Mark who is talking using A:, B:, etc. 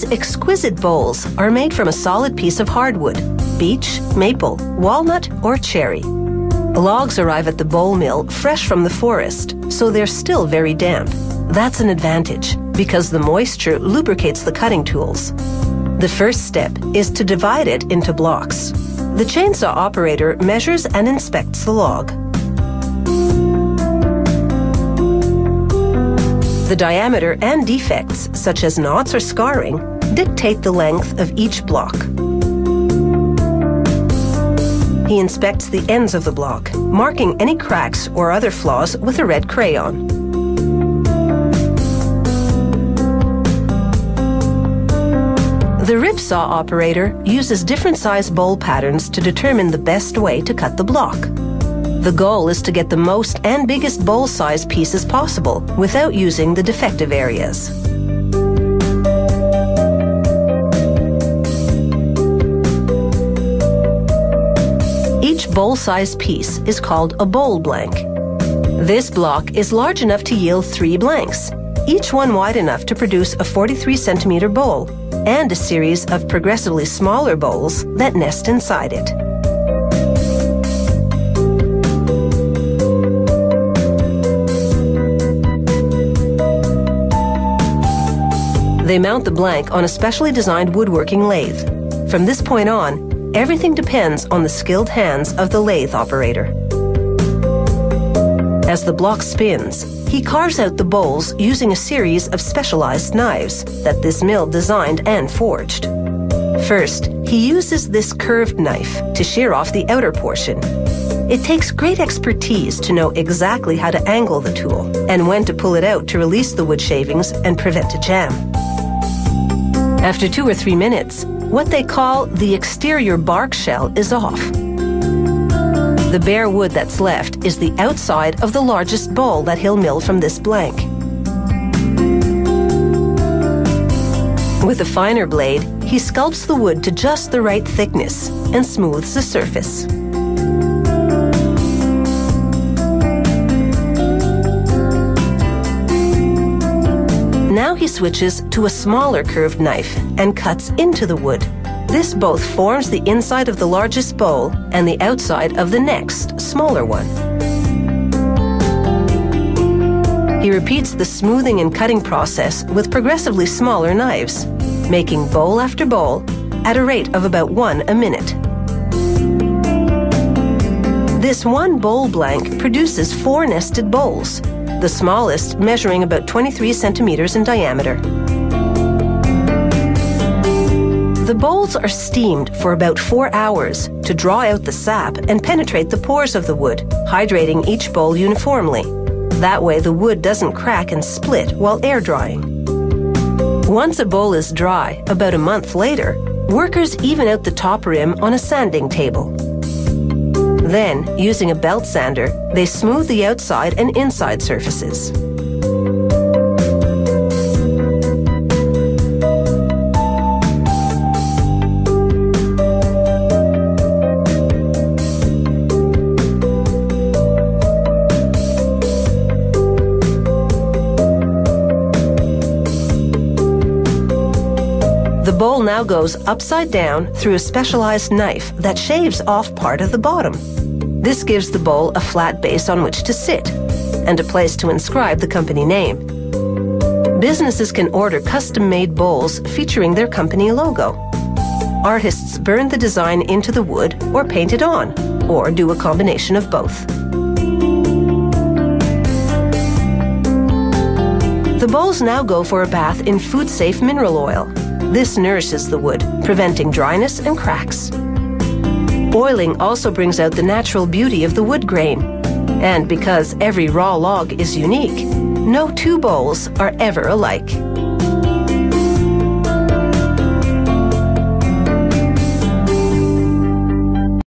A: These exquisite bowls are made from a solid piece of hardwood, beech, maple, walnut, or cherry. Logs arrive at the bowl mill fresh from the forest, so they're still very damp. That's an advantage, because the moisture lubricates the cutting tools. The first step is to divide it into blocks. The chainsaw operator measures and inspects the log. The diameter and defects, such as knots or scarring, dictate the length of each block. He inspects the ends of the block, marking any cracks or other flaws with a red crayon. The rib saw operator uses different size bowl patterns to determine the best way to cut the block. The goal is to get the most and biggest bowl size pieces possible without using the defective areas. Each bowl-sized piece is called a bowl blank. This block is large enough to yield 3 blanks, each one wide enough to produce a 43-centimeter bowl and a series of progressively smaller bowls that nest inside it. They mount the blank on a specially designed woodworking lathe. From this point on, everything depends on the skilled hands of the lathe operator. As the block spins, he carves out the bowls using a series of specialized knives that this mill designed and forged. First, he uses this curved knife to shear off the outer portion. It takes great expertise to know exactly how to angle the tool and when to pull it out to release the wood shavings and prevent a jam. After 2 or 3 minutes, what they call the exterior bark shell is off. The bare wood that's left is the outside of the largest bowl that he'll mill from this blank. With a finer blade, he sculpts the wood to just the right thickness and smooths the surface. Now he switches to a smaller curved knife and cuts into the wood. This both forms the inside of the largest bowl and the outside of the next, smaller one. He repeats the smoothing and cutting process with progressively smaller knives, making bowl after bowl at a rate of about 1 a minute. This one bowl blank produces 4 nested bowls, the smallest measuring about 23 centimeters in diameter. The bowls are steamed for about 4 hours to draw out the sap and penetrate the pores of the wood, hydrating each bowl uniformly. That way the wood doesn't crack and split while air drying. Once a bowl is dry, about a month later, workers even out the top rim on a sanding table. Then, using a belt sander, they smooth the outside and inside surfaces. The bowl now goes upside down through a specialized knife that shaves off part of the bottom. This gives the bowl a flat base on which to sit and a place to inscribe the company name. Businesses can order custom-made bowls featuring their company logo. Artists burn the design into the wood or paint it on, or do a combination of both. The bowls now go for a bath in food-safe mineral oil. This nourishes the wood, preventing dryness and cracks. Oiling also brings out the natural beauty of the wood grain. And because every raw log is unique, no 2 bowls are ever alike.